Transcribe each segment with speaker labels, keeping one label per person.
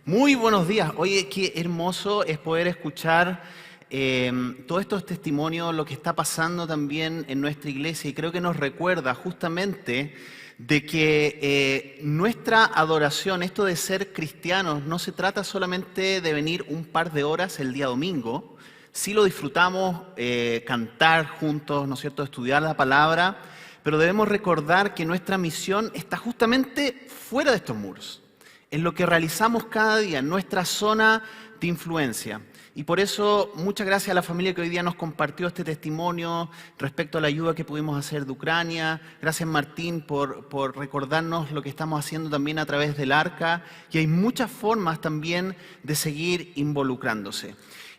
Speaker 1: Muy buenos días. Oye, qué hermoso es poder escuchar todos estos testimonios, lo que está pasando también en nuestra iglesia. Y creo que nos recuerda justamente de que nuestra adoración, esto de ser cristianos, no se trata solamente de venir un par de horas el día domingo. Sí lo disfrutamos, cantar juntos, ¿no es cierto?, estudiar la palabra, pero debemos recordar que nuestra misión está justamente fuera de estos muros, en lo que realizamos cada día, en nuestra zona de influencia. Y por eso, muchas gracias a la familia que hoy día nos compartió este testimonio respecto a la ayuda que pudimos hacer de Ucrania. Gracias, Martín, por recordarnos lo que estamos haciendo también a través del Arca. Y hay muchas formas también de seguir involucrándose.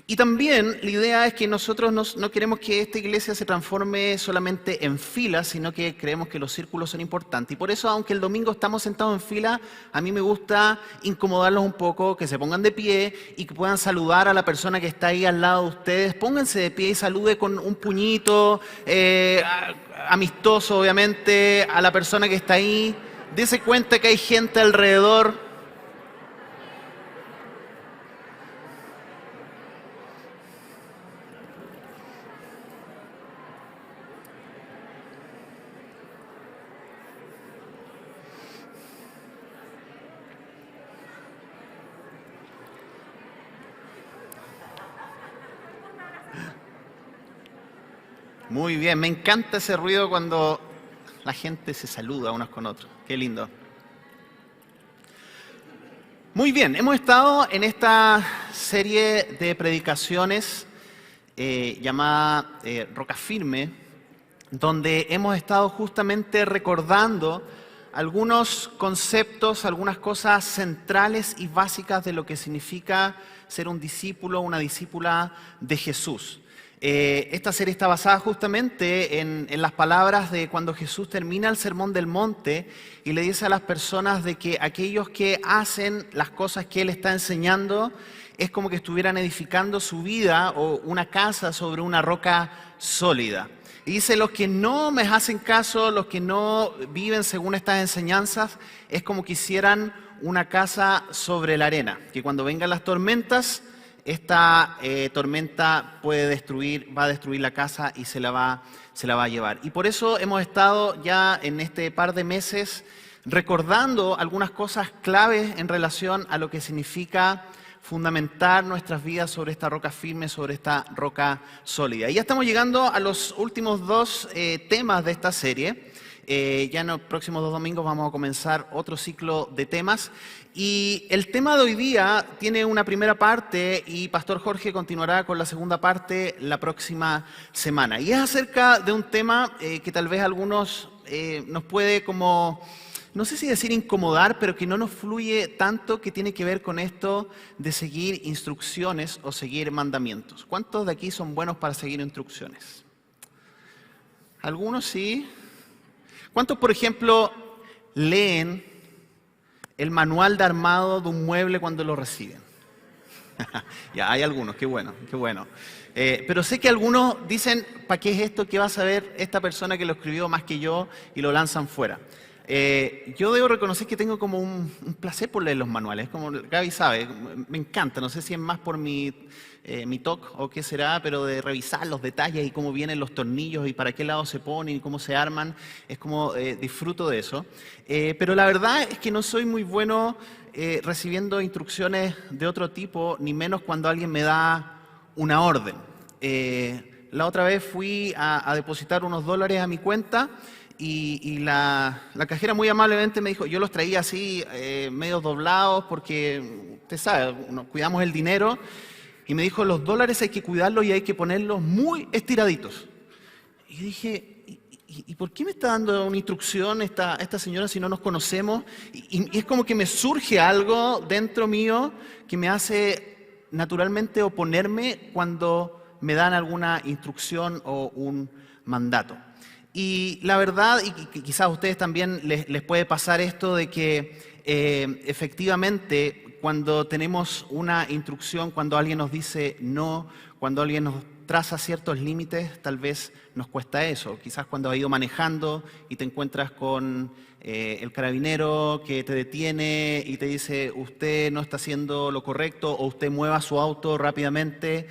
Speaker 1: Y también la idea es que nosotros no queremos que esta iglesia se transforme solamente en filas, sino que creemos que los círculos son importantes. Y por eso, aunque el domingo estamos sentados en fila, a mí me gusta incomodarlos un poco, que se pongan de pie y que puedan saludar a la persona que está ahí al lado de ustedes. Pónganse de pie y salude con un puñito, amistoso obviamente, a la persona que está ahí. Dese cuenta que hay gente alrededor. Muy bien, me encanta ese ruido cuando la gente se saluda unos con otros. Qué lindo. Muy bien, hemos estado en esta serie de predicaciones llamada Roca Firme, donde hemos estado justamente recordando algunos conceptos, algunas cosas centrales y básicas de lo que significa ser un discípulo, una discípula de Jesús. Esta serie está basada justamente en las palabras de cuando Jesús termina el Sermón del Monte y le dice a las personas de que aquellos que hacen las cosas que Él está enseñando es como que estuvieran edificando su vida o una casa sobre una roca sólida. Y dice, los que no me hacen caso, los que no viven según estas enseñanzas, es como que hicieran una casa sobre la arena, que cuando vengan las tormentas, esta tormenta va a destruir la casa y se la va a llevar. Y por eso hemos estado ya en este par de meses recordando algunas cosas claves en relación a lo que significa fundamentar nuestras vidas sobre esta roca firme, sobre esta roca sólida. Y ya estamos llegando a los últimos dos temas de esta serie. Ya en los próximos 2 domingos vamos a comenzar otro ciclo de temas. Y el tema de hoy día tiene una primera parte y Pastor Jorge continuará con la segunda parte la próxima semana. Y es acerca de un tema que tal vez a algunos nos puede como, no sé si decir incomodar, pero que no nos fluye tanto, que tiene que ver con esto de seguir instrucciones o seguir mandamientos. ¿Cuántos de aquí son buenos para seguir instrucciones? Algunos sí. ¿Cuántos, por ejemplo, leen el manual de armado de un mueble cuando lo reciben? Ya, hay algunos, qué bueno, qué bueno. Pero sé que algunos dicen, ¿para qué es esto? ¿Qué va a saber esta persona que lo escribió más que yo? Y lo lanzan fuera. Yo debo reconocer que tengo como un placer por leer los manuales, como Gaby sabe, me encanta, no sé si es más por mi TOC o qué será, pero de revisar los detalles y cómo vienen los tornillos y para qué lado se ponen y cómo se arman, es como disfruto de eso. Pero la verdad es que no soy muy bueno recibiendo instrucciones de otro tipo, ni menos cuando alguien me da una orden. La otra vez fui a depositar unos dólares a mi cuenta y la cajera muy amablemente me dijo, yo los traía así medio doblados porque, usted sabe, cuidamos el dinero, y me dijo, los dólares hay que cuidarlos y hay que ponerlos muy estiraditos. Y dije, ¿y por qué me está dando una instrucción esta señora si no nos conocemos? Y es como que me surge algo dentro mío que me hace naturalmente oponerme cuando me dan alguna instrucción o un mandato. Y la verdad, y quizás a ustedes también les puede pasar esto de que efectivamente cuando tenemos una instrucción, cuando alguien nos dice no, cuando alguien nos traza ciertos límites, tal vez nos cuesta eso. Quizás cuando has ido manejando y te encuentras con el carabinero que te detiene y te dice usted no está haciendo lo correcto o usted mueva su auto rápidamente,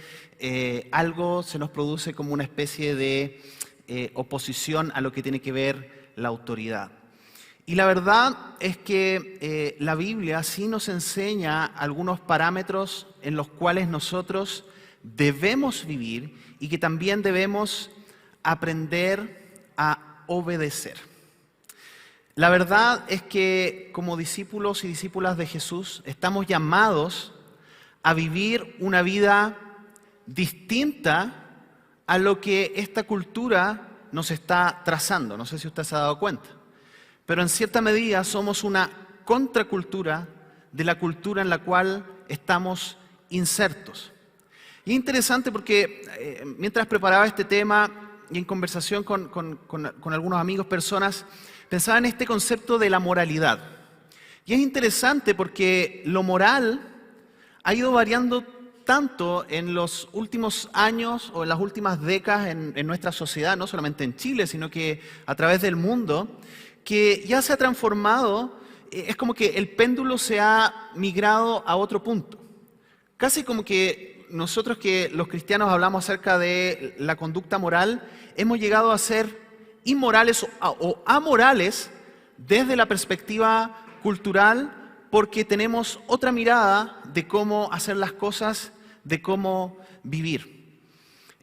Speaker 1: algo se nos produce como una especie de oposición a lo que tiene que ver la autoridad. Y la verdad es que la Biblia sí nos enseña algunos parámetros en los cuales nosotros debemos vivir y que también debemos aprender a obedecer. La verdad es que como discípulos y discípulas de Jesús estamos llamados a vivir una vida distinta a lo que esta cultura nos está trazando. No sé si usted se ha dado cuenta, pero en cierta medida somos una contracultura de la cultura en la cual estamos insertos. Y es interesante porque mientras preparaba este tema y en conversación con algunos amigos, personas, pensaba en este concepto de la moralidad. Y es interesante porque lo moral ha ido variando tanto en los últimos años o en las últimas décadas en nuestra sociedad, no solamente en Chile, sino que a través del mundo, que ya se ha transformado, es como que el péndulo se ha migrado a otro punto. Casi como que nosotros que los cristianos hablamos acerca de la conducta moral, hemos llegado a ser inmorales o amorales desde la perspectiva cultural porque tenemos otra mirada de cómo hacer las cosas, de cómo vivir.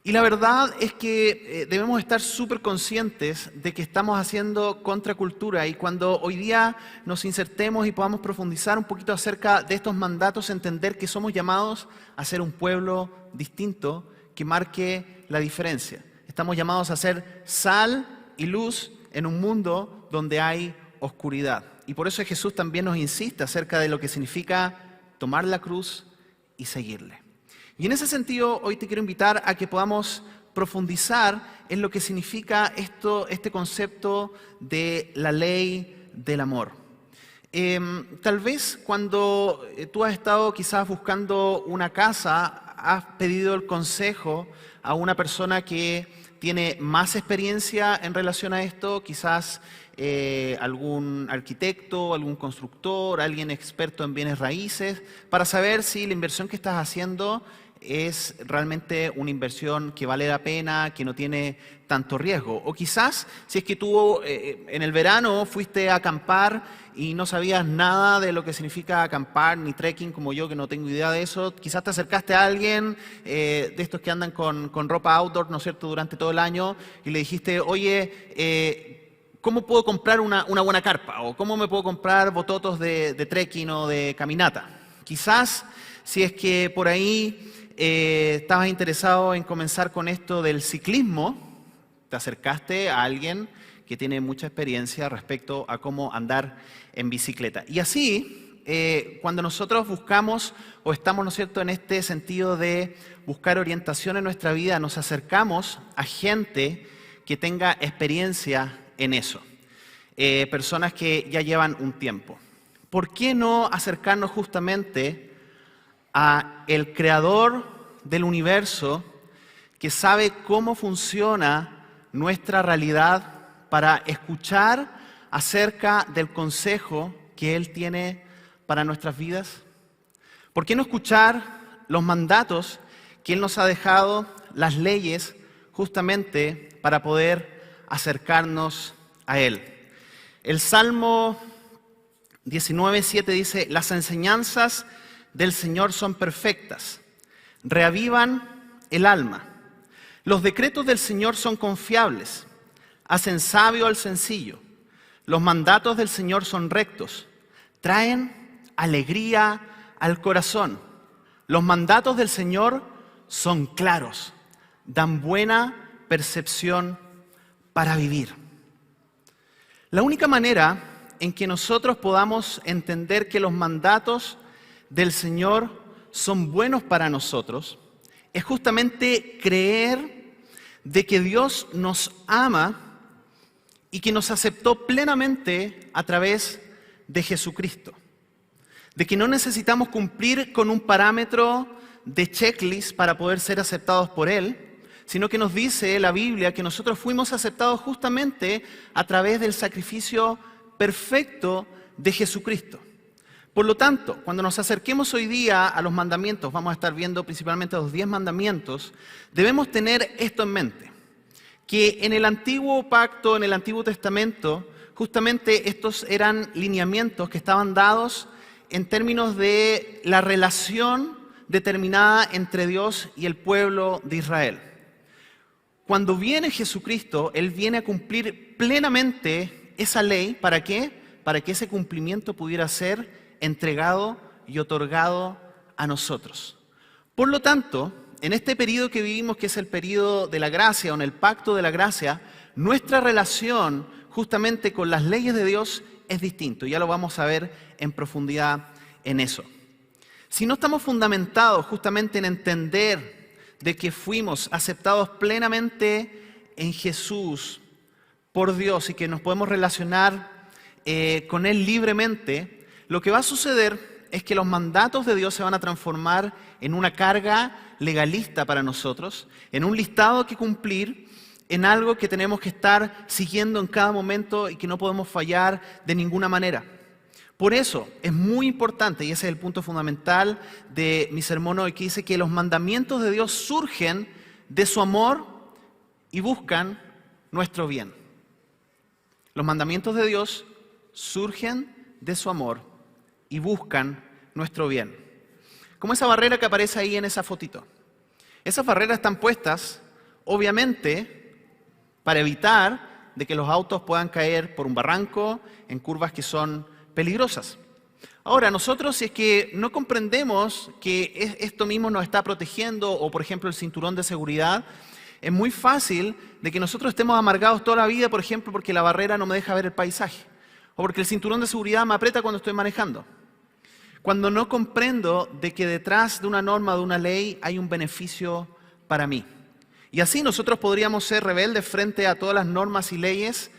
Speaker 1: Y la verdad es que debemos estar súper conscientes de que estamos haciendo contracultura y cuando hoy día nos insertemos y podamos profundizar un poquito acerca de estos mandatos, entender que somos llamados a ser un pueblo distinto que marque la diferencia. Estamos llamados a ser sal y luz en un mundo donde hay oscuridad. Y por eso Jesús también nos insiste acerca de lo que significa tomar la cruz y seguirle. Y en ese sentido, hoy te quiero invitar a que podamos profundizar en lo que significa este concepto de la ley del amor. Tal vez cuando tú has estado quizás buscando una casa, has pedido el consejo a una persona que tiene más experiencia en relación a esto, quizás algún arquitecto, algún constructor, alguien experto en bienes raíces, para saber si la inversión que estás haciendo es realmente una inversión que vale la pena, que no tiene tanto riesgo. O quizás, si es que tú en el verano fuiste a acampar y no sabías nada de lo que significa acampar, ni trekking como yo, que no tengo idea de eso, quizás te acercaste a alguien de estos que andan con ropa outdoor, ¿no es cierto?, durante todo el año, y le dijiste, oye, ¿cómo puedo comprar una buena carpa? ¿O cómo me puedo comprar bototos de trekking o de caminata? Quizás, si es que por ahí estabas interesado en comenzar con esto del ciclismo, te acercaste a alguien que tiene mucha experiencia respecto a cómo andar en bicicleta. Y así, cuando nosotros buscamos o estamos, ¿no es cierto?, en este sentido de buscar orientación en nuestra vida, nos acercamos a gente que tenga experiencia en eso, personas que ya llevan un tiempo. ¿Por qué no acercarnos justamente a el creador del universo que sabe cómo funciona nuestra realidad para escuchar acerca del consejo que Él tiene para nuestras vidas? ¿Por qué no escuchar los mandatos que Él nos ha dejado, las leyes, justamente para poder acercarnos a Él? El Salmo 19:7 dice, las enseñanzas del Señor son perfectas, reavivan el alma. Los decretos del Señor son confiables, hacen sabio al sencillo. Los mandatos del Señor son rectos, traen alegría al corazón. Los mandatos del Señor son claros, dan buena percepción para vivir. La única manera en que nosotros podamos entender que los mandatos del Señor son buenos para nosotros es justamente creer de que Dios nos ama y que nos aceptó plenamente a través de Jesucristo. De que no necesitamos cumplir con un parámetro de checklist para poder ser aceptados por Él, sino que nos dice la Biblia que nosotros fuimos aceptados justamente a través del sacrificio perfecto de Jesucristo. Por lo tanto, cuando nos acerquemos hoy día a los mandamientos, vamos a estar viendo principalmente los 10 mandamientos, debemos tener esto en mente, que en el antiguo pacto, en el Antiguo Testamento, justamente estos eran lineamientos que estaban dados en términos de la relación determinada entre Dios y el pueblo de Israel. Cuando viene Jesucristo, Él viene a cumplir plenamente esa ley. ¿Para qué? Para que ese cumplimiento pudiera ser entregado y otorgado a nosotros. Por lo tanto, en este periodo que vivimos, que es el periodo de la gracia o en el pacto de la gracia, nuestra relación justamente con las leyes de Dios es distinto. Ya lo vamos a ver en profundidad en eso. Si no estamos fundamentados justamente en entender de que fuimos aceptados plenamente en Jesús por Dios y que nos podemos relacionar con Él libremente, lo que va a suceder es que los mandatos de Dios se van a transformar en una carga legalista para nosotros, en un listado que cumplir, en algo que tenemos que estar siguiendo en cada momento y que no podemos fallar de ninguna manera. Por eso es muy importante, y ese es el punto fundamental de mi sermón hoy, que dice que los mandamientos de Dios surgen de su amor y buscan nuestro bien. Los mandamientos de Dios surgen de su amor y buscan nuestro bien. Como esa barrera que aparece ahí en esa fotito. Esas barreras están puestas, obviamente, para evitar de que los autos puedan caer por un barranco en curvas que son peligrosas. Ahora, nosotros, si es que no comprendemos que esto mismo nos está protegiendo, o por ejemplo el cinturón de seguridad, es muy fácil de que nosotros estemos amargados toda la vida, por ejemplo, porque la barrera no me deja ver el paisaje, o porque el cinturón de seguridad me aprieta cuando estoy manejando. Cuando no comprendo de que detrás de una norma, de una ley, hay un beneficio para mí. Y así nosotros podríamos ser rebeldes frente a todas las normas y leyes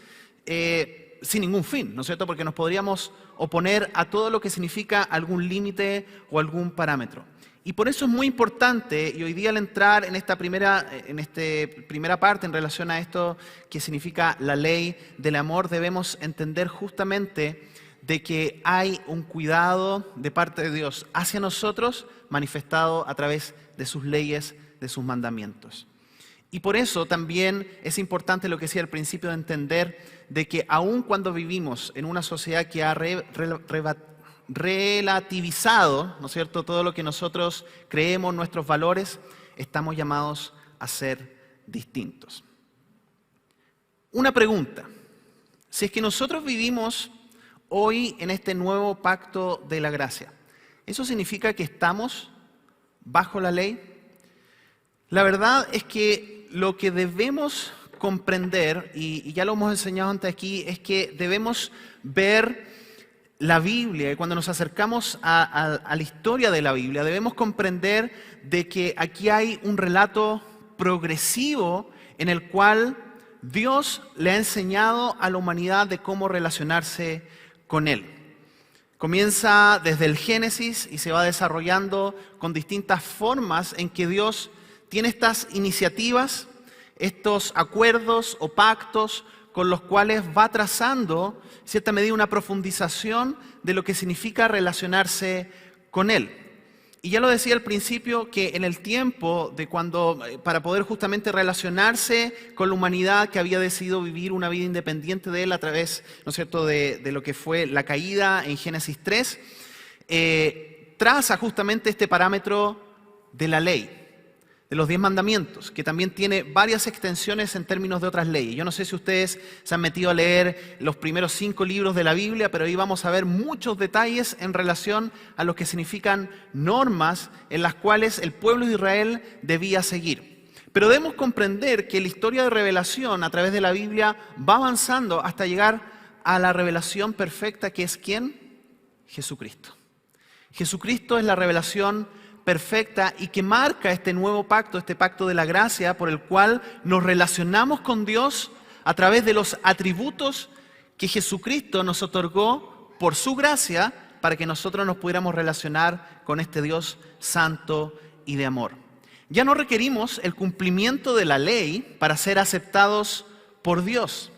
Speaker 1: sin ningún fin, ¿no es cierto? Porque nos podríamos oponer a todo lo que significa algún límite o algún parámetro. Y por eso es muy importante, y hoy día al entrar en esta primera parte en relación a esto que significa la ley del amor, debemos entender justamente de que hay un cuidado de parte de Dios hacia nosotros manifestado a través de sus leyes, de sus mandamientos. Y por eso también es importante lo que decía al principio de entender de que aun cuando vivimos en una sociedad que ha relativizado, ¿no es cierto?, todo lo que nosotros creemos, nuestros valores, estamos llamados a ser distintos. Una pregunta: si es que nosotros vivimos hoy en este nuevo pacto de la gracia, ¿eso significa que estamos bajo la ley? La verdad es que lo que debemos comprender, y ya lo hemos enseñado antes aquí, es que debemos ver la Biblia, y cuando nos acercamos a la historia de la Biblia, debemos comprender de que aquí hay un relato progresivo en el cual Dios le ha enseñado a la humanidad de cómo relacionarse con Él. Comienza desde el Génesis y se va desarrollando con distintas formas en que Dios tiene estas iniciativas, estos acuerdos o pactos con los cuales va trazando, en cierta medida, una profundización de lo que significa relacionarse con Él. Y ya lo decía al principio, que en el tiempo de cuando, para poder justamente relacionarse con la humanidad que había decidido vivir una vida independiente de Él a través, ¿no es cierto?, de lo que fue la caída en Génesis 3, traza justamente este parámetro de la ley, de los 10 mandamientos, que también tiene varias extensiones en términos de otras leyes. Yo no sé si ustedes se han metido a leer los primeros 5 libros de la Biblia, pero ahí vamos a ver muchos detalles en relación a lo que significan normas en las cuales el pueblo de Israel debía seguir. Pero debemos comprender que la historia de revelación a través de la Biblia va avanzando hasta llegar a la revelación perfecta, que es ¿quién? Jesucristo. Jesucristo es la revelación perfecta y que marca este nuevo pacto, este pacto de la gracia, por el cual nos relacionamos con Dios a través de los atributos que Jesucristo nos otorgó por su gracia para que nosotros nos pudiéramos relacionar con este Dios santo y de amor. Ya no requerimos el cumplimiento de la ley para ser aceptados por Dios.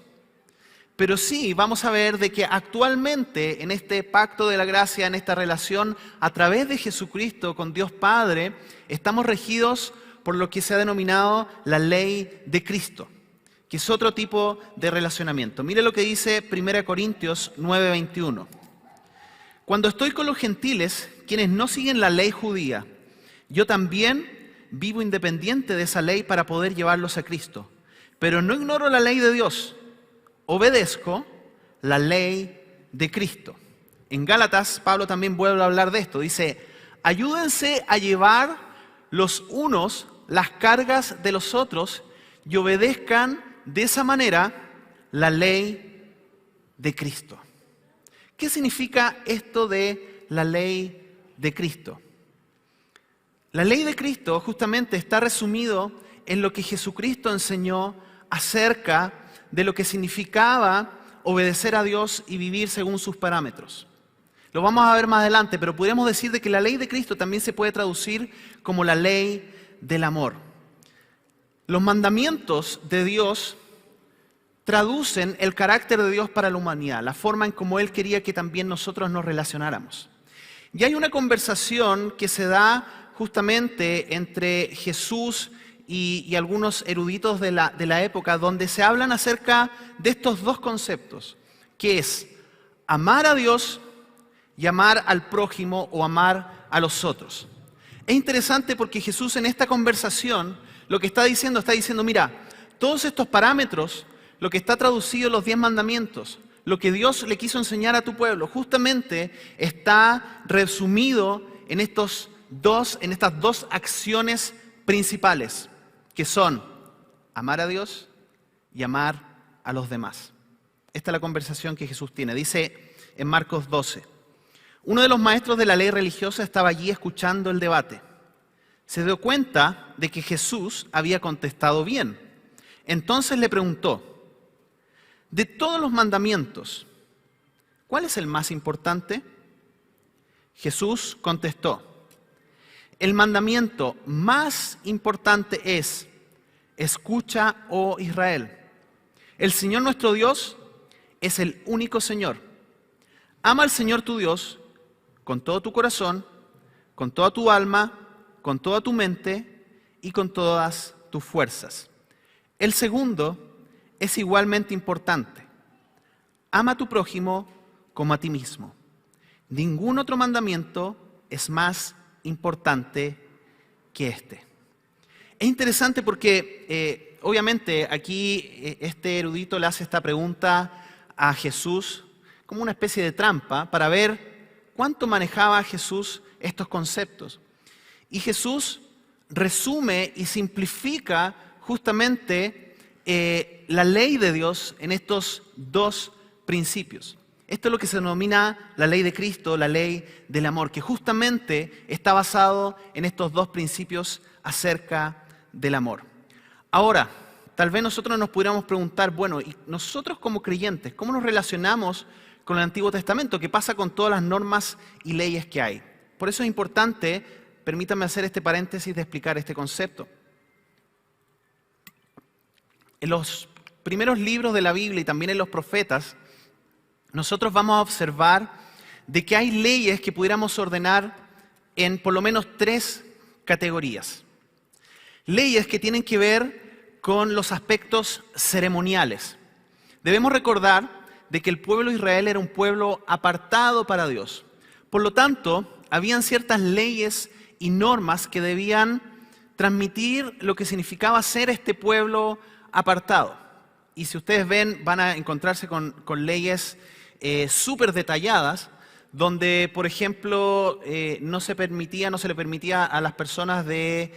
Speaker 1: Pero sí, vamos a ver de que actualmente en este pacto de la gracia, en esta relación a través de Jesucristo con Dios Padre, estamos regidos por lo que se ha denominado la ley de Cristo, que es otro tipo de relacionamiento. Mire lo que dice 1 Corintios 9:21. Cuando estoy con los gentiles, quienes no siguen la ley judía, yo también vivo independiente de esa ley para poder llevarlos a Cristo. Pero no ignoro la ley de Dios. Obedezco la ley de Cristo. En Gálatas, Pablo también vuelve a hablar de esto. Dice, ayúdense a llevar los unos las cargas de los otros y obedezcan de esa manera la ley de Cristo. ¿Qué significa esto de la ley de Cristo? La ley de Cristo justamente está resumido en lo que Jesucristo enseñó acerca de lo que significaba obedecer a Dios y vivir según sus parámetros. Lo vamos a ver más adelante, pero podríamos decir de que la ley de Cristo también se puede traducir como la ley del amor. Los mandamientos de Dios traducen el carácter de Dios para la humanidad, la forma en cómo Él quería que también nosotros nos relacionáramos. Y hay una conversación que se da justamente entre Jesús y algunos eruditos de la época, donde se hablan acerca de estos dos conceptos, que es amar a Dios y amar al prójimo o amar a los otros. Es interesante porque Jesús en esta conversación lo que está diciendo, mira, todos estos parámetros, lo que está traducido en los 10 mandamientos, lo que Dios le quiso enseñar a tu pueblo, justamente está resumido en estas dos acciones principales, que son amar a Dios y amar a los demás. Esta es la conversación que Jesús tiene. Dice en Marcos 12, uno de los maestros de la ley religiosa estaba allí escuchando el debate. Se dio cuenta de que Jesús había contestado bien. Entonces le preguntó, de todos los mandamientos, ¿cuál es el más importante? Jesús contestó, el mandamiento más importante es, escucha, oh Israel, el Señor nuestro Dios es el único Señor. Ama al Señor tu Dios con todo tu corazón, con toda tu alma, con toda tu mente y con todas tus fuerzas. El segundo es igualmente importante. Ama a tu prójimo como a ti mismo. Ningún otro mandamiento es más importante que este. Es interesante porque obviamente aquí este erudito le hace esta pregunta a Jesús como una especie de trampa para ver cuánto manejaba Jesús estos conceptos. Y Jesús resume y simplifica justamente la ley de Dios en estos dos principios. Esto es lo que se denomina la ley de Cristo, la ley del amor, que justamente está basado en estos dos principios acerca del amor. Ahora, tal vez nosotros nos pudiéramos preguntar, bueno, ¿y nosotros como creyentes, cómo nos relacionamos con el Antiguo Testamento? ¿Qué pasa con todas las normas y leyes que hay? Por eso es importante, permítanme hacer este paréntesis de explicar este concepto. En los primeros libros de la Biblia y también en los profetas, nosotros vamos a observar de que hay leyes que pudiéramos ordenar en por lo menos 3 categorías. Leyes que tienen que ver con los aspectos ceremoniales. Debemos recordar de que el pueblo de Israel era un pueblo apartado para Dios. Por lo tanto, habían ciertas leyes y normas que debían transmitir lo que significaba ser este pueblo apartado. Y si ustedes ven, van a encontrarse con leyes súper detalladas, donde, por ejemplo, no se le permitía a las personas del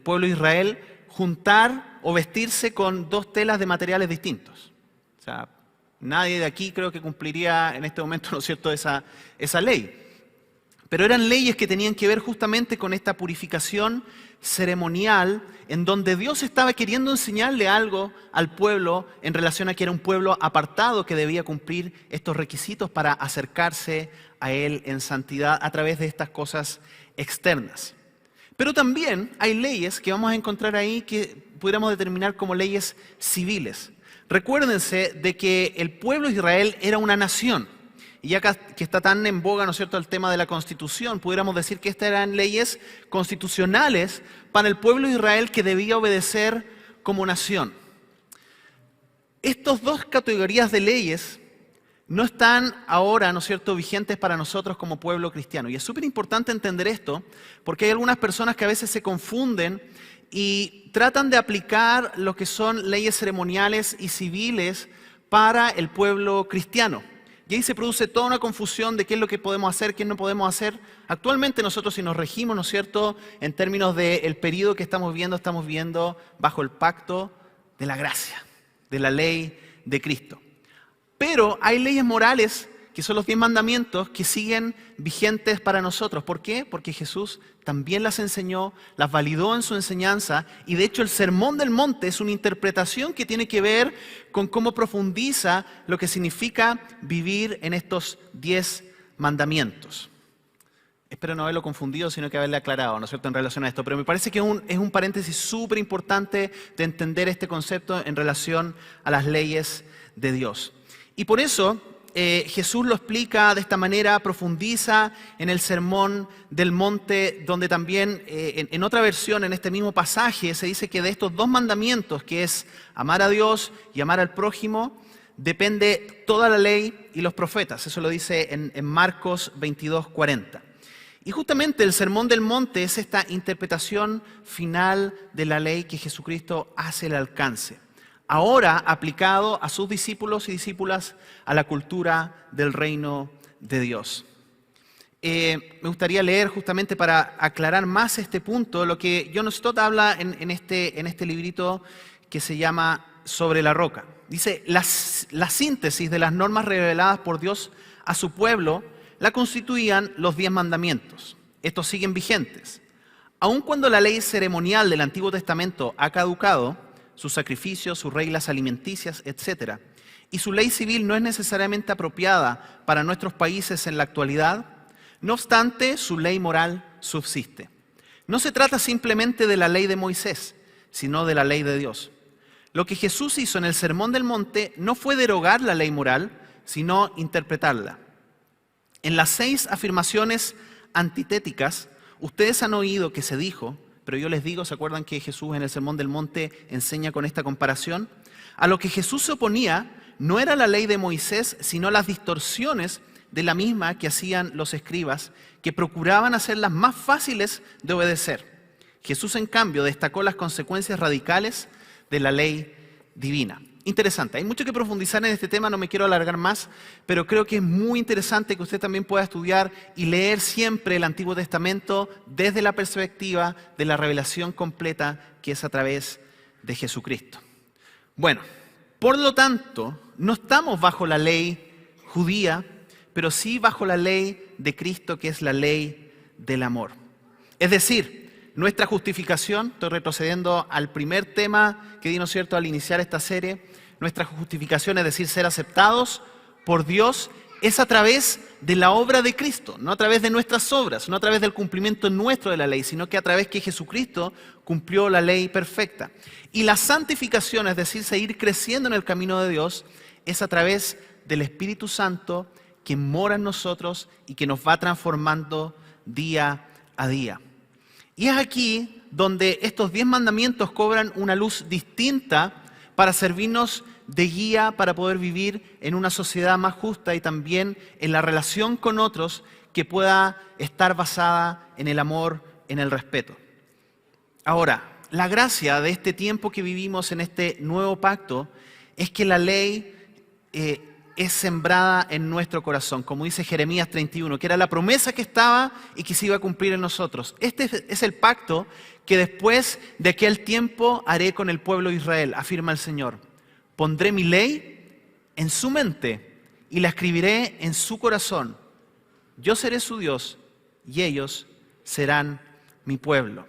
Speaker 1: pueblo de Israel juntar o vestirse con 2 telas de materiales distintos. O sea, nadie de aquí creo que cumpliría en este momento, ¿no es cierto?, esa ley. Pero eran leyes que tenían que ver justamente con esta purificación ceremonial, en donde Dios estaba queriendo enseñarle algo al pueblo en relación a que era un pueblo apartado que debía cumplir estos requisitos para acercarse a Él en santidad a través de estas cosas externas. Pero también hay leyes que vamos a encontrar ahí que pudiéramos determinar como leyes civiles. Recuérdense de que el pueblo de Israel era una nación. Y ya que está tan en boga, ¿no es cierto?, el tema de la Constitución, pudiéramos decir que estas eran leyes constitucionales para el pueblo de Israel que debía obedecer como nación. Estas dos categorías de leyes no están ahora, ¿no es cierto?, vigentes para nosotros como pueblo cristiano. Y es súper importante entender esto, porque hay algunas personas que a veces se confunden y tratan de aplicar lo que son leyes ceremoniales y civiles para el pueblo cristiano. Y ahí se produce toda una confusión de qué es lo que podemos hacer, qué no podemos hacer. Actualmente nosotros, si nos regimos, ¿no es cierto?, en términos del periodo que estamos viendo bajo el pacto de la gracia, de la ley de Cristo. Pero hay leyes morales, que son los 10 mandamientos, que siguen vigentes para nosotros. ¿Por qué? Porque Jesús también las enseñó, las validó en su enseñanza, y de hecho el Sermón del Monte es una interpretación que tiene que ver con cómo profundiza lo que significa vivir en estos 10 mandamientos. Espero no haberlo confundido, sino que haberle aclarado, ¿no es cierto?, en relación a esto. Pero me parece que es un paréntesis súper importante de entender este concepto en relación a las leyes de Dios. Y por eso Jesús lo explica de esta manera, profundiza en el Sermón del Monte, donde también en otra versión, en este mismo pasaje, se dice que de estos 2 mandamientos, que es amar a Dios y amar al prójimo, depende toda la ley y los profetas. Eso lo dice en Marcos 22:40. Y justamente el Sermón del Monte es esta interpretación final de la ley que Jesucristo hace el alcance, ahora aplicado a sus discípulos y discípulas, a la cultura del reino de Dios. Me gustaría leer justamente para aclarar más este punto, lo que John Stott habla en este librito que se llama Sobre la roca. Dice, la síntesis de las normas reveladas por Dios a su pueblo la constituían los 10 mandamientos. Estos siguen vigentes. Aun cuando la ley ceremonial del Antiguo Testamento ha caducado, sus sacrificios, sus reglas alimenticias, etc., y su ley civil no es necesariamente apropiada para nuestros países en la actualidad, no obstante, su ley moral subsiste. No se trata simplemente de la ley de Moisés, sino de la ley de Dios. Lo que Jesús hizo en el Sermón del Monte no fue derogar la ley moral, sino interpretarla. En las 6 afirmaciones antitéticas, ustedes han oído que se dijo, pero yo les digo, ¿se acuerdan que Jesús en el Sermón del Monte enseña con esta comparación? A lo que Jesús se oponía no era la ley de Moisés, sino las distorsiones de la misma que hacían los escribas, que procuraban hacerlas más fáciles de obedecer. Jesús, en cambio, destacó las consecuencias radicales de la ley divina. Interesante, hay mucho que profundizar en este tema, no me quiero alargar más, pero creo que es muy interesante que usted también pueda estudiar y leer siempre el Antiguo Testamento desde la perspectiva de la revelación completa que es a través de Jesucristo. Bueno, por lo tanto, no estamos bajo la ley judía, pero sí bajo la ley de Cristo, que es la ley del amor. Es decir, nuestra justificación, estoy retrocediendo al primer tema que di, ¿no es cierto?, al iniciar esta serie. Nuestra justificación, es decir, ser aceptados por Dios, es a través de la obra de Cristo, no a través de nuestras obras, no a través del cumplimiento nuestro de la ley, sino que a través que Jesucristo cumplió la ley perfecta. Y la santificación, es decir, seguir creciendo en el camino de Dios, es a través del Espíritu Santo que mora en nosotros y que nos va transformando día a día. Y es aquí donde estos 10 mandamientos cobran una luz distinta para servirnos de guía para poder vivir en una sociedad más justa y también en la relación con otros que pueda estar basada en el amor, en el respeto. Ahora, la gracia de este tiempo que vivimos en este nuevo pacto es que la ley es sembrada en nuestro corazón, como dice Jeremías 31, que era la promesa que estaba y que se iba a cumplir en nosotros. Este es el pacto que después de aquel tiempo haré con el pueblo de Israel, afirma el Señor. Pondré mi ley en su mente y la escribiré en su corazón. Yo seré su Dios y ellos serán mi pueblo.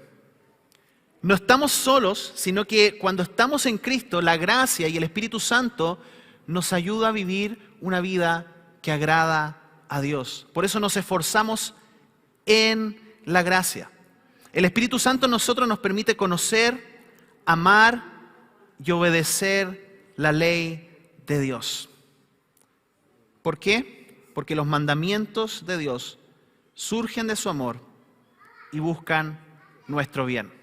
Speaker 1: No estamos solos, sino que cuando estamos en Cristo, la gracia y el Espíritu Santo nos ayuda a vivir una vida que agrada a Dios. Por eso nos esforzamos en la gracia. El Espíritu Santo en nosotros nos permite conocer, amar y obedecer la ley de Dios. ¿Por qué? Porque los mandamientos de Dios surgen de su amor y buscan nuestro bien.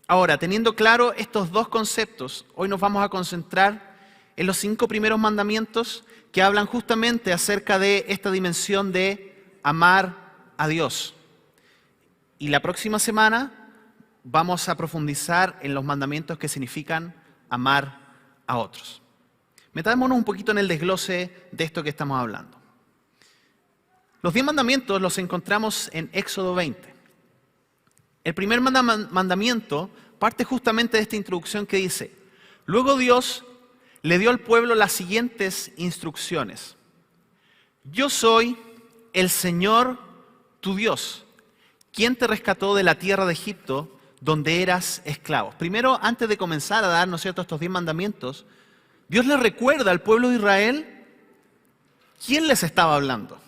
Speaker 1: Ahora, teniendo claro estos dos conceptos, hoy nos vamos a concentrar en los 5 primeros mandamientos que hablan justamente acerca de esta dimensión de amar a Dios. Y la próxima semana vamos a profundizar en los mandamientos que significan amar a otros. Metámonos un poquito en el desglose de esto que estamos hablando. Los 10 mandamientos los encontramos en Éxodo 20. El primer mandamiento parte justamente de esta introducción que dice: luego Dios le dio al pueblo las siguientes instrucciones. Yo soy el Señor tu Dios, quien te rescató de la tierra de Egipto, donde eras esclavo. Primero, antes de comenzar a dar, ¿no es cierto?, estos 10 mandamientos, Dios le recuerda al pueblo de Israel quién les estaba hablando.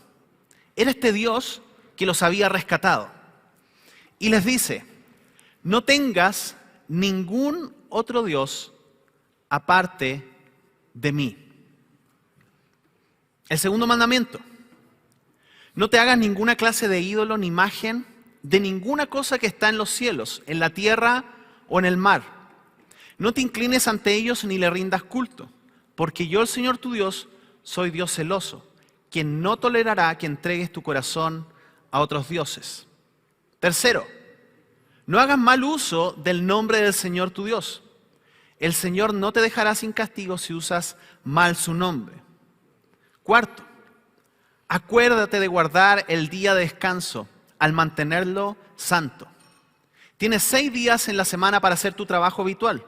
Speaker 1: Era este Dios que los había rescatado. Y les dice: no tengas ningún otro Dios aparte de mí. El segundo mandamiento: no te hagas ninguna clase de ídolo ni imagen de ninguna cosa que está en los cielos, en la tierra o en el mar. No te inclines ante ellos ni le rindas culto, porque yo, el Señor tu Dios, soy Dios celoso, quien no tolerará que entregues tu corazón a otros dioses. Tercero: no hagas mal uso del nombre del Señor tu Dios. El Señor no te dejará sin castigo si usas mal su nombre. Cuarto: acuérdate de guardar el día de descanso al mantenerlo santo. Tienes 6 días en la semana para hacer tu trabajo habitual,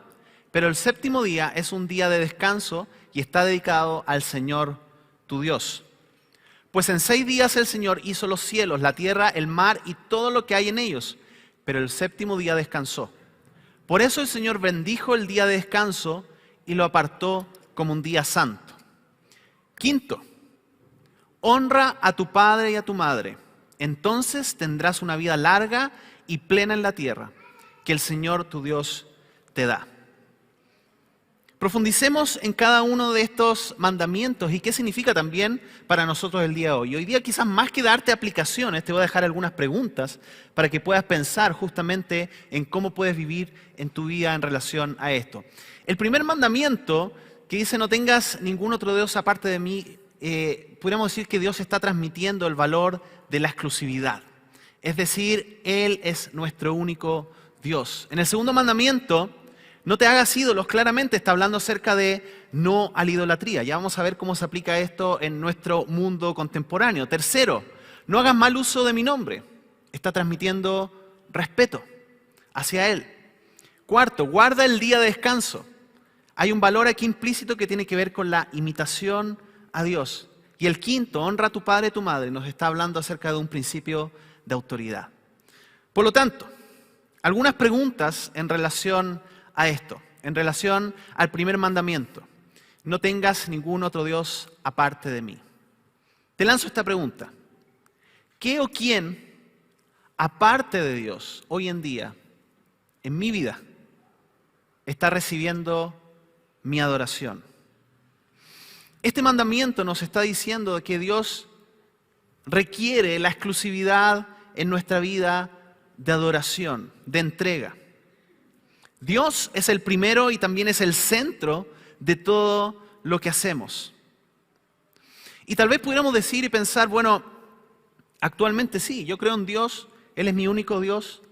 Speaker 1: pero el séptimo día es un día de descanso y está dedicado al Señor tu Dios. Pues en 6 días el Señor hizo los cielos, la tierra, el mar y todo lo que hay en ellos, pero el séptimo día descansó. Por eso el Señor bendijo el día de descanso y lo apartó como un día santo. Quinto: honra a tu padre y a tu madre. Entonces tendrás una vida larga y plena en la tierra que el Señor tu Dios te da. Profundicemos en cada uno de estos mandamientos y qué significa también para nosotros el día de hoy. Hoy día, quizás más que darte aplicaciones, te voy a dejar algunas preguntas para que puedas pensar justamente en cómo puedes vivir en tu vida en relación a esto. El primer mandamiento, que dice: no tengas ningún otro Dios aparte de mí, podríamos decir que Dios está transmitiendo el valor de la exclusividad. Es decir, Él es nuestro único Dios. En el segundo mandamiento: no te hagas ídolos, claramente está hablando acerca de no a la idolatría. Ya vamos a ver cómo se aplica esto en nuestro mundo contemporáneo. Tercero: no hagas mal uso de mi nombre. Está transmitiendo respeto hacia Él. Cuarto: guarda el día de descanso. Hay un valor aquí implícito que tiene que ver con la imitación a Dios. Y el quinto: honra a tu padre y a tu madre. Nos está hablando acerca de un principio de autoridad. Por lo tanto, algunas preguntas en relación a esto, en relación al primer mandamiento: no tengas ningún otro Dios aparte de mí. Te lanzo esta pregunta: ¿qué o quién aparte de Dios hoy en día, en mi vida, está recibiendo mi adoración? Este mandamiento nos está diciendo que Dios requiere la exclusividad en nuestra vida de adoración, de entrega. Dios es el primero y también es el centro de todo lo que hacemos. Y tal vez pudiéramos decir y pensar: bueno, actualmente sí, yo creo en Dios, Él es mi único Dios,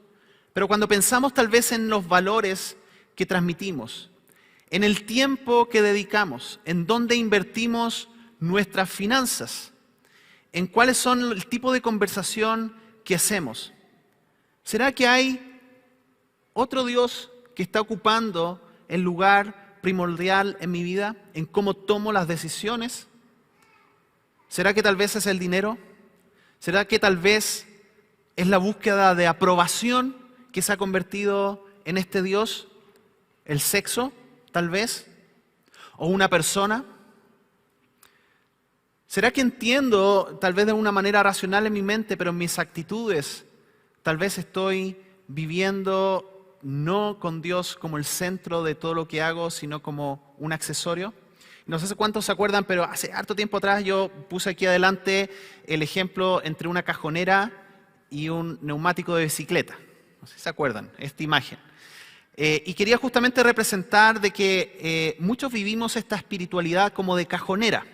Speaker 1: pero cuando pensamos tal vez en los valores que transmitimos, en el tiempo que dedicamos, en dónde invertimos nuestras finanzas, en cuáles son el tipo de conversación que hacemos, ¿será que hay otro Dios que está ocupando el lugar primordial en mi vida, en cómo tomo las decisiones? ¿Será que tal vez es el dinero? ¿Será que tal vez es la búsqueda de aprobación que se ha convertido en este Dios? ¿El sexo, tal vez? ¿O una persona? ¿Será que entiendo, tal vez de una manera racional en mi mente, pero en mis actitudes Tal vez estoy viviendo no con Dios como el centro de todo lo que hago, sino como un accesorio. No sé cuántos se acuerdan, pero hace harto tiempo atrás yo puse aquí adelante el ejemplo entre una cajonera y un neumático de bicicleta. No sé si se acuerdan, esta imagen. Y quería justamente representar de que muchos vivimos esta espiritualidad como de cajonera.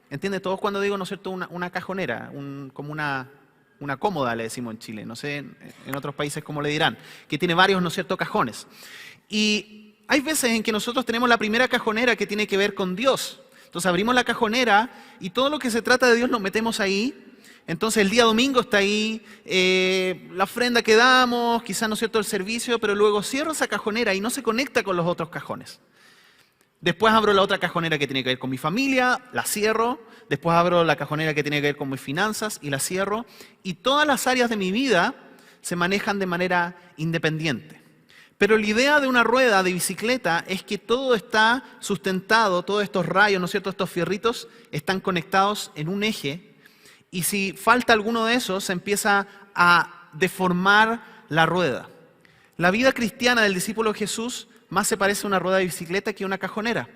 Speaker 1: ¿Entiende? Todos cuando digo, ¿no es cierto?, una cajonera, como una cómoda, le decimos en Chile. No sé en otros países cómo le dirán, que tiene varios, ¿no es cierto?, cajones. Y hay veces en que nosotros tenemos la primera cajonera que tiene que ver con Dios. Entonces abrimos la cajonera y todo lo que se trata de Dios lo metemos ahí. Entonces el día domingo está ahí, la ofrenda que damos, quizás, ¿no es cierto?, el servicio, pero luego cierro esa cajonera y no se conecta con los otros cajones. Después abro la otra cajonera que tiene que ver con mi familia, la cierro. Después abro la cajonera que tiene que ver con mis finanzas y la cierro. Y todas las áreas de mi vida se manejan de manera independiente. Pero la idea de una rueda de bicicleta es que todo está sustentado, todos estos rayos, ¿no es cierto?, estos fierritos están conectados en un eje. Y si falta alguno de esos, se empieza a deformar la rueda. La vida cristiana del discípulo de Jesús más se parece a una rueda de bicicleta que a una cajonera,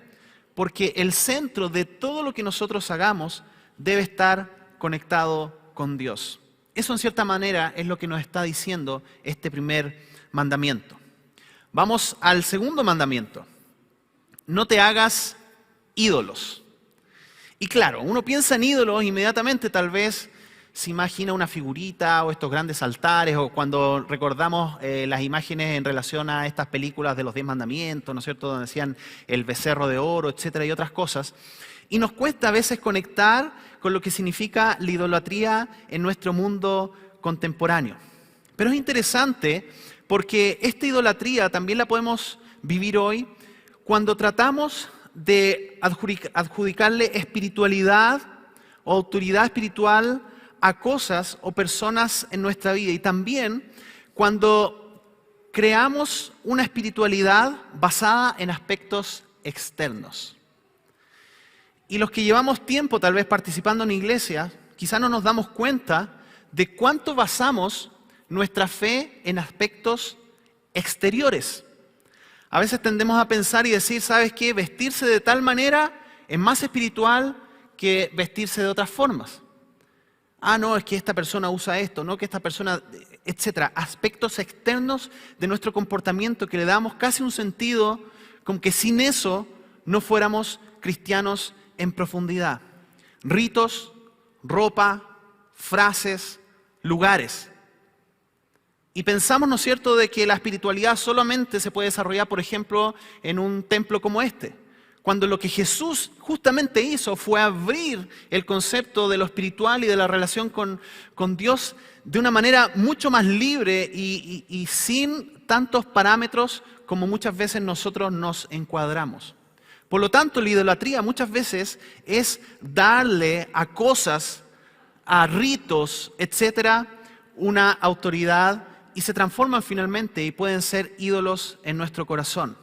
Speaker 1: porque el centro de todo lo que nosotros hagamos debe estar conectado con Dios. Eso, en cierta manera, es lo que nos está diciendo este primer mandamiento. Vamos al segundo mandamiento. No te hagas ídolos. Y claro, uno piensa en ídolos, inmediatamente tal vez se imagina una figurita o estos grandes altares, o cuando recordamos las imágenes en relación a estas películas de los 10 mandamientos, ¿no es cierto?, donde decían el becerro de oro, etcétera, y otras cosas. Y nos cuesta a veces conectar con lo que significa la idolatría en nuestro mundo contemporáneo. Pero es interesante porque esta idolatría también la podemos vivir hoy cuando tratamos de adjudicarle espiritualidad o autoridad espiritual a cosas o personas en nuestra vida, y también cuando creamos una espiritualidad basada en aspectos externos. Y los que llevamos tiempo tal vez participando en iglesia, quizá no nos damos cuenta de cuánto basamos nuestra fe en aspectos exteriores. A veces tendemos a pensar y decir, ¿sabes qué? Vestirse de tal manera es más espiritual que vestirse de otras formas. Ah, no, es que esta persona usa esto, no que esta persona, etcétera. Aspectos externos de nuestro comportamiento que le damos casi un sentido como que sin eso no fuéramos cristianos en profundidad. Ritos, ropa, frases, lugares. Y pensamos, ¿no es cierto?, de que la espiritualidad solamente se puede desarrollar, por ejemplo, en un templo como este. Cuando lo que Jesús justamente hizo fue abrir el concepto de lo espiritual y de la relación con Dios de una manera mucho más libre y sin tantos parámetros como muchas veces nosotros nos encuadramos. Por lo tanto, la idolatría muchas veces es darle a cosas, a ritos, etcétera, una autoridad, y se transforman finalmente y pueden ser ídolos en nuestro corazón.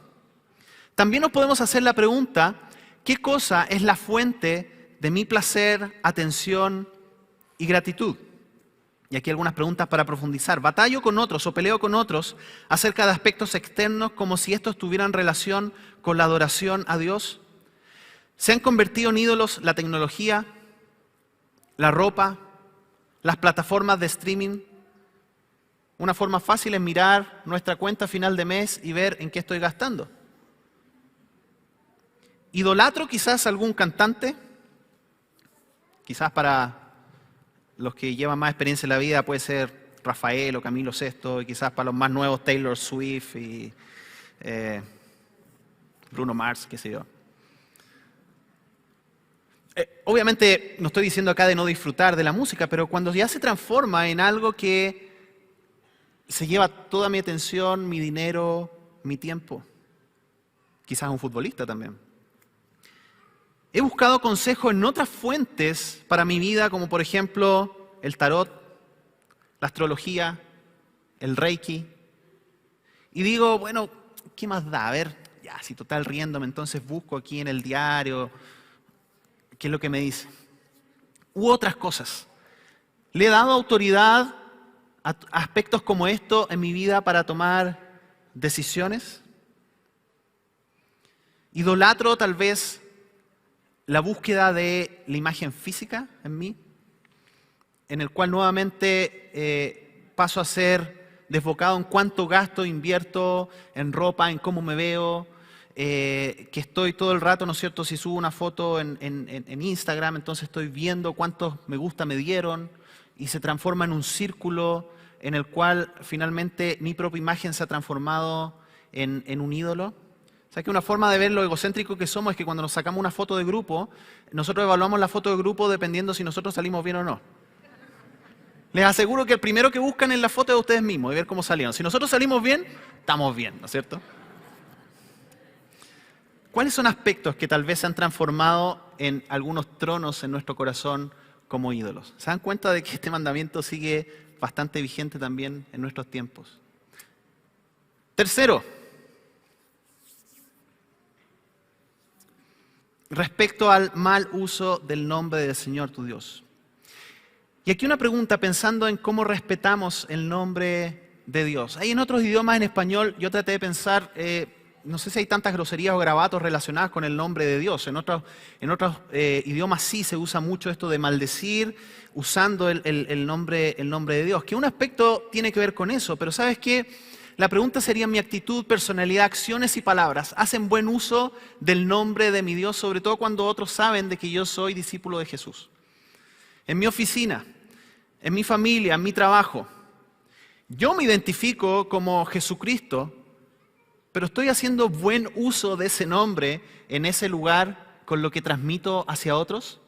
Speaker 1: También nos podemos hacer la pregunta, ¿qué cosa es la fuente de mi placer, atención y gratitud? Y aquí algunas preguntas para profundizar. ¿Batallo con otros o peleo con otros acerca de aspectos externos como si estos tuvieran relación con la adoración a Dios? ¿Se han convertido en ídolos la tecnología, la ropa, las plataformas de streaming? Una forma fácil es mirar nuestra cuenta a final de mes y ver en qué estoy gastando. ¿Idolatro quizás algún cantante? Quizás para los que llevan más experiencia en la vida puede ser Rafael o Camilo Sesto, y quizás para los más nuevos Taylor Swift y Bruno Mars, qué sé yo. Obviamente no estoy diciendo acá de no disfrutar de la música, pero cuando ya se transforma en algo que se lleva toda mi atención, mi dinero, mi tiempo. Quizás un futbolista también. He buscado consejo en otras fuentes para mi vida, como por ejemplo el tarot, la astrología, el reiki. Y digo, bueno, ¿qué más da? A ver, ya, si total riéndome, entonces busco aquí en el diario qué es lo que me dice. U otras cosas. Le he dado autoridad aspectos como esto en mi vida para tomar decisiones. Idolatro tal vez la búsqueda de la imagen física en mí, en el cual nuevamente paso a ser desbocado en cuánto gasto, invierto en ropa, en cómo me veo, que estoy todo el rato, ¿no es cierto? Si subo una foto en Instagram, entonces estoy viendo cuántos me gusta me dieron y se transforma en un círculo en el cual finalmente mi propia imagen se ha transformado en un ídolo. O sea, que una forma de ver lo egocéntrico que somos es que cuando nos sacamos una foto de grupo, nosotros evaluamos la foto de grupo dependiendo si nosotros salimos bien o no. Les aseguro que el primero que buscan es la foto de ustedes mismos y ver cómo salieron. Si nosotros salimos bien, estamos bien, ¿no es cierto? ¿Cuáles son aspectos que tal vez se han transformado en algunos tronos en nuestro corazón como ídolos? ¿Se dan cuenta de que este mandamiento sigue bastante vigente también en nuestros tiempos? Tercero, respecto al mal uso del nombre del Señor tu Dios. Y aquí una pregunta pensando en cómo respetamos el nombre de Dios. Hay en otros idiomas en español, yo traté de pensar, no sé si hay tantas groserías o garabatos relacionadas con el nombre de Dios. En otros idiomas sí se usa mucho esto de maldecir usando el nombre de Dios. Que un aspecto tiene que ver con eso, pero ¿sabes qué? La pregunta sería: mi actitud, personalidad, acciones y palabras ¿hacen buen uso del nombre de mi Dios? Sobre todo cuando otros saben de que yo soy discípulo de Jesús. En mi oficina, en mi familia, en mi trabajo, yo me identifico como Jesucristo, pero estoy haciendo buen uso de ese nombre en ese lugar con lo que transmito hacia otros.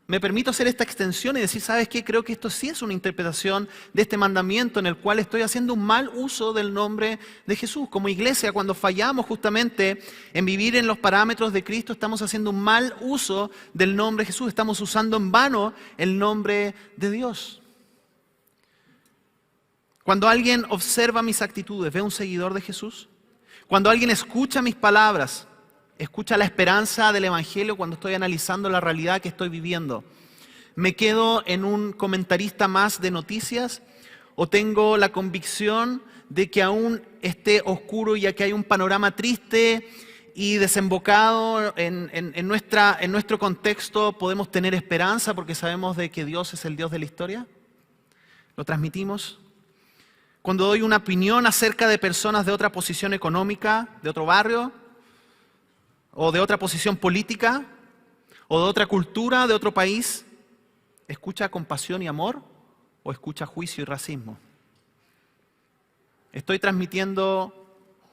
Speaker 1: Me permito hacer esta extensión y decir, ¿sabes qué? Creo que esto sí es una interpretación de este mandamiento en el cual estoy haciendo un mal uso del nombre de Jesús. Como iglesia, cuando fallamos justamente en vivir en los parámetros de Cristo, estamos haciendo un mal uso del nombre de Jesús. Estamos usando en vano el nombre de Dios. Cuando alguien observa mis actitudes, ¿ve un seguidor de Jesús? Cuando alguien escucha mis palabras, escucha la esperanza del Evangelio cuando estoy analizando la realidad que estoy viviendo. ¿Me quedo en un comentarista más de noticias o tengo la convicción de que aún esté oscuro ya que hay un panorama triste y desembocado en nuestro contexto podemos tener esperanza porque sabemos de que Dios es el Dios de la historia? ¿Lo transmitimos? Cuando doy una opinión acerca de personas de otra posición económica, de otro barrio, o de otra posición política, o de otra cultura, de otro país, ¿escucha compasión y amor o escucha juicio y racismo? ¿Estoy transmitiendo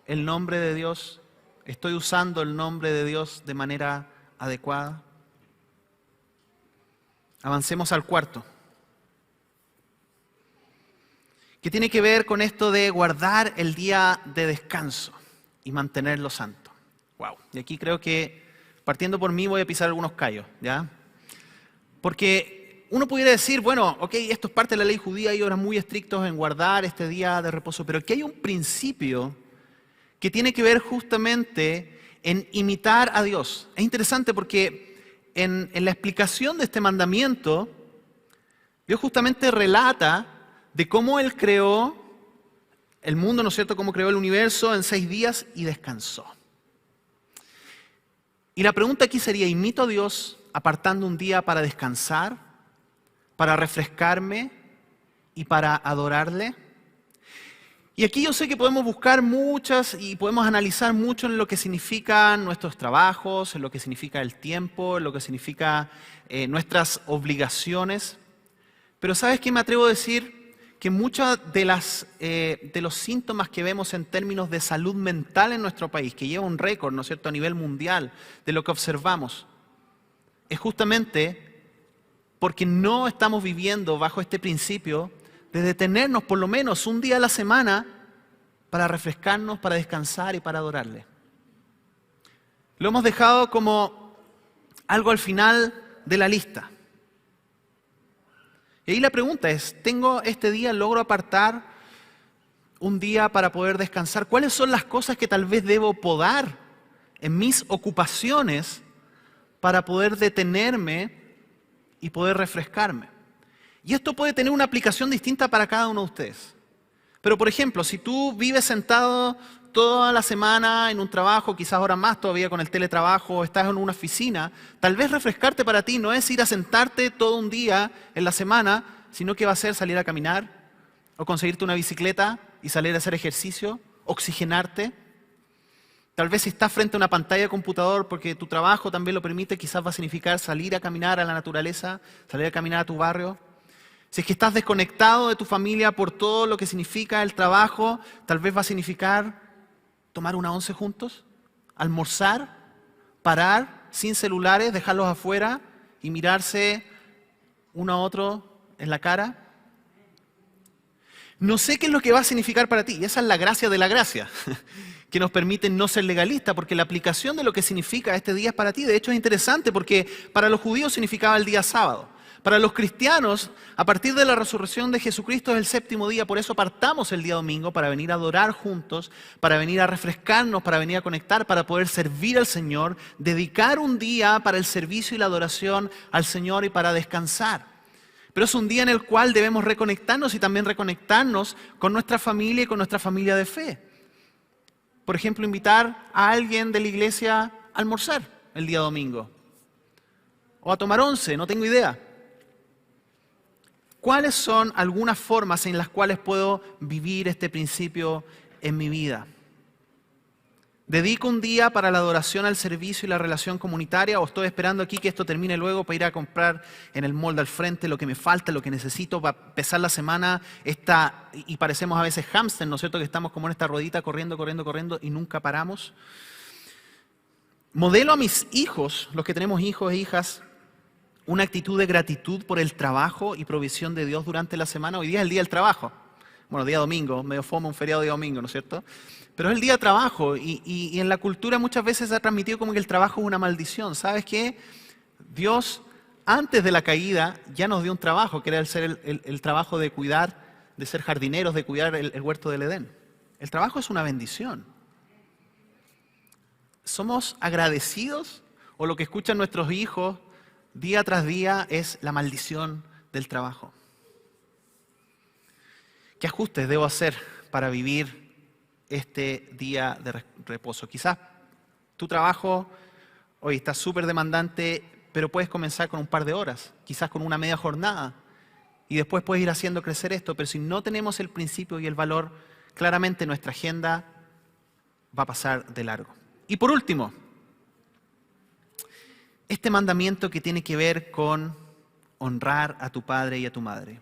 Speaker 1: el nombre de Dios? ¿Estoy usando el nombre de Dios de manera adecuada? Avancemos al cuarto, que tiene que ver con esto de guardar el día de descanso y mantenerlo santo. Wow. Y aquí creo que, partiendo por mí, voy a pisar algunos callos, ¿ya? Porque uno pudiera decir, bueno, ok, esto es parte de la ley judía, ellos eran muy estrictos en guardar este día de reposo, pero aquí hay un principio que tiene que ver justamente en imitar a Dios. Es interesante porque en la explicación de este mandamiento, Dios justamente relata de cómo Él creó el mundo, ¿no es cierto?, cómo creó el universo en 6 días y descansó. Y la pregunta aquí sería, ¿imito a Dios apartando un día para descansar, para refrescarme y para adorarle? Y aquí yo sé que podemos buscar muchas y podemos analizar mucho en lo que significan nuestros trabajos, en lo que significa el tiempo, en lo que significa nuestras obligaciones. Pero ¿sabes qué me atrevo a decir? Que muchos de los síntomas que vemos en términos de salud mental en nuestro país, que lleva un récord, ¿no es cierto?, a nivel mundial, de lo que observamos, es justamente porque no estamos viviendo bajo este principio de detenernos por lo menos un día a la semana para refrescarnos, para descansar y para adorarle. Lo hemos dejado como algo al final de la lista. Y ahí la pregunta es, ¿tengo este día, logro apartar un día para poder descansar? ¿Cuáles son las cosas que tal vez debo podar en mis ocupaciones para poder detenerme y poder refrescarme? Y esto puede tener una aplicación distinta para cada uno de ustedes. Pero, por ejemplo, si tú vives sentado toda la semana en un trabajo, quizás ahora más todavía con el teletrabajo, o estás en una oficina, tal vez refrescarte para ti no es ir a sentarte todo un día en la semana, sino que va a ser salir a caminar, o conseguirte una bicicleta y salir a hacer ejercicio, oxigenarte. Tal vez si estás frente a una pantalla de computador porque tu trabajo también lo permite, quizás va a significar salir a caminar a la naturaleza, salir a caminar a tu barrio. Si es que estás desconectado de tu familia por todo lo que significa el trabajo, tal vez va a significar tomar una once juntos, almorzar, parar sin celulares, dejarlos afuera y mirarse uno a otro en la cara. No sé qué es lo que va a significar para ti, y esa es la gracia de la gracia, que nos permite no ser legalistas, porque la aplicación de lo que significa este día es para ti. De hecho es interesante porque para los judíos significaba el día sábado. Para los cristianos, a partir de la resurrección de Jesucristo es el séptimo día, por eso apartamos el día domingo para venir a adorar juntos, para venir a refrescarnos, para venir a conectar, para poder servir al Señor, dedicar un día para el servicio y la adoración al Señor y para descansar. Pero es un día en el cual debemos reconectarnos y también reconectarnos con nuestra familia y con nuestra familia de fe. Por ejemplo, invitar a alguien de la iglesia a almorzar el día domingo o a tomar once, no tengo idea. ¿Cuáles son algunas formas en las cuales puedo vivir este principio en mi vida? ¿Dedico un día para la adoración al servicio y la relación comunitaria o estoy esperando aquí que esto termine luego para ir a comprar en el mall al frente lo que me falta, lo que necesito para empezar la semana? Y parecemos a veces hámster, ¿no es cierto? Que estamos como en esta ruedita corriendo, corriendo, corriendo y nunca paramos. Modelo a mis hijos, los que tenemos hijos e hijas, una actitud de gratitud por el trabajo y provisión de Dios durante la semana. Hoy día es el día del trabajo. Bueno, día domingo, medio fome, un feriado de domingo, ¿no es cierto? Pero es el día de trabajo y en la cultura muchas veces se ha transmitido como que el trabajo es una maldición. ¿Sabes qué? Dios, antes de la caída, ya nos dio un trabajo, que era el trabajo de cuidar, de ser jardineros, de cuidar el huerto del Edén. El trabajo es una bendición. ¿Somos agradecidos o lo que escuchan nuestros hijos día tras día es la maldición del trabajo? ¿Qué ajustes debo hacer para vivir este día de reposo? Quizás tu trabajo hoy está súper demandante, pero puedes comenzar con un par de horas, quizás con una media jornada, y después puedes ir haciendo crecer esto, pero si no tenemos el principio y el valor, claramente nuestra agenda va a pasar de largo. Y por último, este mandamiento que tiene que ver con honrar a tu padre y a tu madre.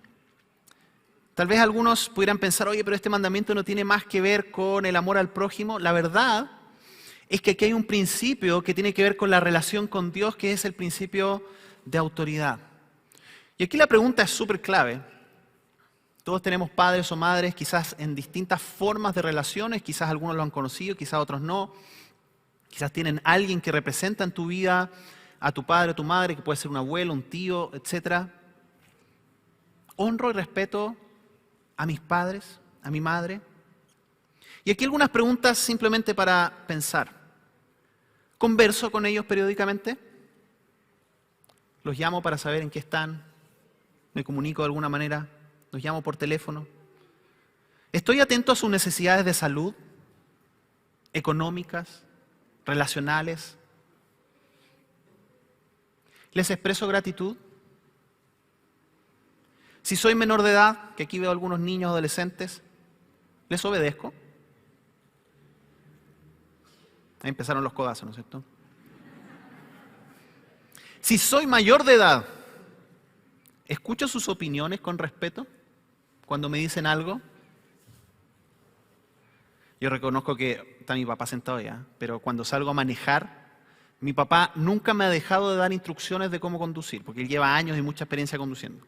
Speaker 1: Tal vez algunos pudieran pensar, oye, pero este mandamiento no tiene más que ver con el amor al prójimo. La verdad es que aquí hay un principio que tiene que ver con la relación con Dios, que es el principio de autoridad. Y aquí la pregunta es súper clave. Todos tenemos padres o madres, quizás en distintas formas de relaciones, quizás algunos lo han conocido, quizás otros no. Quizás tienen alguien que representa en tu vida a tu padre o tu madre, que puede ser un abuelo, un tío, etc. Honro y respeto a mis padres, a mi madre. Y aquí algunas preguntas simplemente para pensar. ¿Converso con ellos periódicamente? ¿Los llamo para saber en qué están? ¿Me comunico de alguna manera? ¿Los llamo por teléfono? ¿Estoy atento a sus necesidades de salud, económicas, relacionales? ¿Les expreso gratitud? Si soy menor de edad, que aquí veo algunos niños, adolescentes, ¿les obedezco? Ahí empezaron los codazos, ¿no es cierto? Si soy mayor de edad, ¿escucho sus opiniones con respeto cuando me dicen algo? Yo reconozco que está mi papá sentado ya, pero cuando salgo a manejar, mi papá nunca me ha dejado de dar instrucciones de cómo conducir, porque él lleva años y mucha experiencia conduciendo.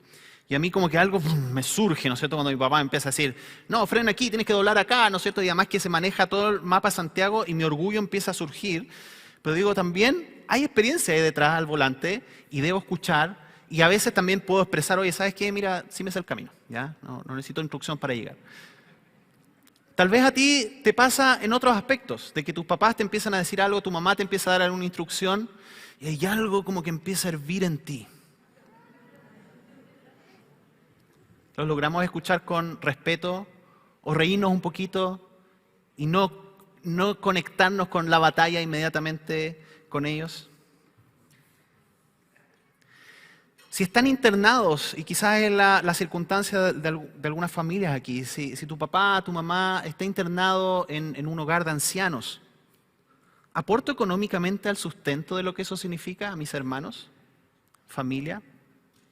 Speaker 1: Y a mí como que algo me surge, ¿no es cierto?, cuando mi papá empieza a decir, no, frena aquí, tienes que doblar acá, ¿no es cierto? Y además que se maneja todo el mapa de Santiago y mi orgullo empieza a surgir. Pero digo, también hay experiencia ahí detrás al volante y debo escuchar. Y a veces también puedo expresar, oye, ¿sabes qué? Mira, sí me sé el camino, ¿ya? No necesito instrucción para llegar. Tal vez a ti te pasa en otros aspectos, de que tus papás te empiezan a decir algo, tu mamá te empieza a dar alguna instrucción y hay algo como que empieza a hervir en ti. Los logramos escuchar con respeto o reírnos un poquito y no conectarnos con la batalla inmediatamente con ellos. Si están internados, y quizás es la circunstancia de algunas familias aquí, si tu papá, tu mamá está internado en un hogar de ancianos, ¿aporto económicamente al sustento de lo que eso significa a mis hermanos, familia?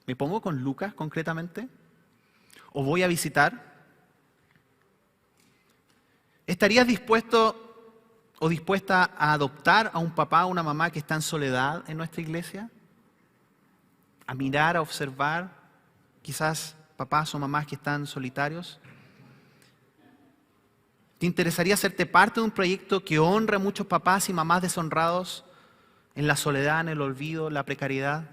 Speaker 1: ¿Me pongo con Lucas concretamente? ¿O voy a visitar? ¿Estarías dispuesto o dispuesta a adoptar a un papá o una mamá que está en soledad en nuestra iglesia? A mirar, a observar, quizás papás o mamás que están solitarios. ¿Te interesaría hacerte parte de un proyecto que honra a muchos papás y mamás deshonrados en la soledad, en el olvido, la precariedad?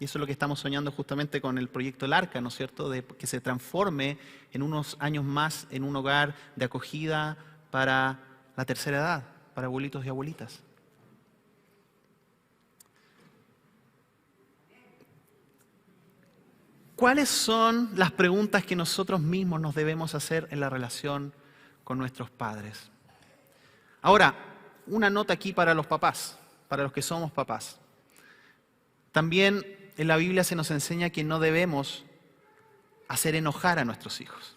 Speaker 1: Y eso es lo que estamos soñando justamente con el proyecto El Arca, ¿no es cierto? De que se transforme en unos años más en un hogar de acogida para la tercera edad, para abuelitos y abuelitas. ¿Cuáles son las preguntas que nosotros mismos nos debemos hacer en la relación con nuestros padres? Ahora, una nota aquí para los papás, para los que somos papás. También en la Biblia se nos enseña que no debemos hacer enojar a nuestros hijos.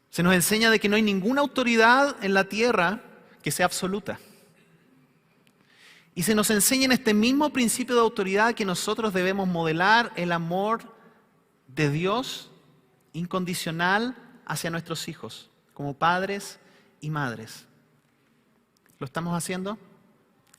Speaker 1: Se nos enseña de que no hay ninguna autoridad en la tierra que sea absoluta. Y se nos enseña en este mismo principio de autoridad que nosotros debemos modelar el amor de Dios incondicional hacia nuestros hijos, como padres y madres. ¿Lo estamos haciendo?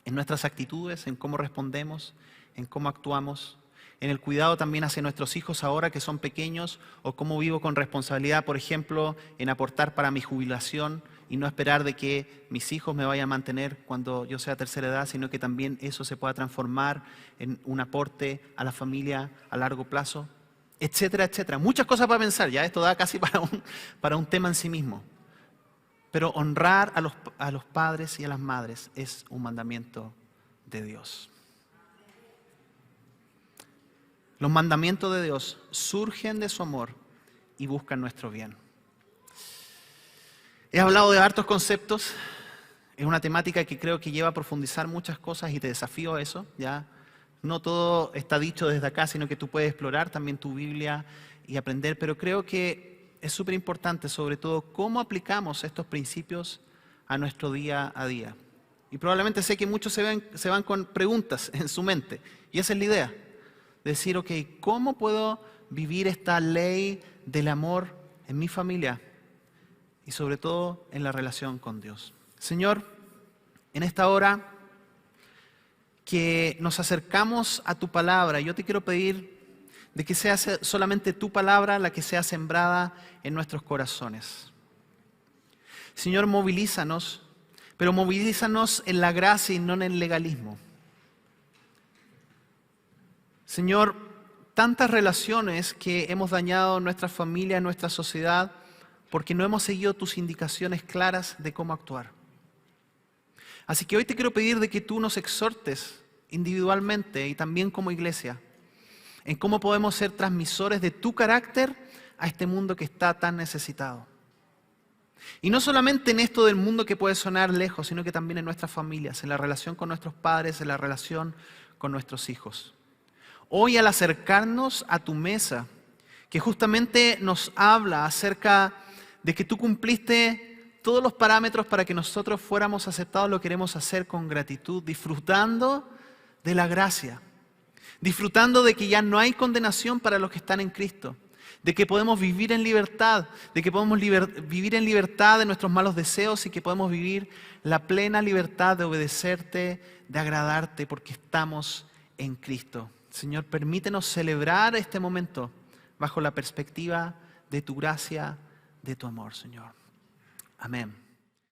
Speaker 1: En nuestras actitudes, en cómo respondemos, en cómo actuamos, en el cuidado también hacia nuestros hijos ahora que son pequeños, o cómo vivo con responsabilidad, por ejemplo, en aportar para mi jubilación y no esperar de que mis hijos me vayan a mantener cuando yo sea tercera edad, sino que también eso se pueda transformar en un aporte a la familia a largo plazo, etcétera, etcétera. Muchas cosas para pensar, ya esto da casi para un tema en sí mismo. Pero honrar a los padres y a las madres es un mandamiento de Dios. Los mandamientos de Dios surgen de su amor y buscan nuestro bien. He hablado de hartos conceptos, es una temática que creo que lleva a profundizar muchas cosas y te desafío a eso, ¿ya? No todo está dicho desde acá, sino que tú puedes explorar también tu Biblia y aprender, pero creo que es súper importante, sobre todo, cómo aplicamos estos principios a nuestro día a día. Y probablemente sé que muchos se van con preguntas en su mente, y esa es la idea. Decir, ok, ¿cómo puedo vivir esta ley del amor en mi familia? Y sobre todo en la relación con Dios. Señor, en esta hora que nos acercamos a tu palabra, yo te quiero pedir de que sea solamente tu palabra la que sea sembrada en nuestros corazones. Señor, movilízanos, pero movilízanos en la gracia y no en el legalismo. Señor, tantas relaciones que hemos dañado en nuestra familia, en nuestra sociedad, porque no hemos seguido tus indicaciones claras de cómo actuar. Así que hoy te quiero pedir de que tú nos exhortes individualmente y también como iglesia en cómo podemos ser transmisores de tu carácter a este mundo que está tan necesitado. Y no solamente en esto del mundo que puede sonar lejos, sino que también en nuestras familias, en la relación con nuestros padres, en la relación con nuestros hijos. Hoy al acercarnos a tu mesa, que justamente nos habla acerca de que tú cumpliste todos los parámetros para que nosotros fuéramos aceptados, lo queremos hacer con gratitud, disfrutando de la gracia, disfrutando de que ya no hay condenación para los que están en Cristo, de que podemos vivir en libertad, de que podemos vivir en libertad de nuestros malos deseos y que podemos vivir la plena libertad de obedecerte, de agradarte, porque estamos en Cristo. Señor, permítenos celebrar este momento bajo la perspectiva de tu gracia, de tu amor, Señor. Amén.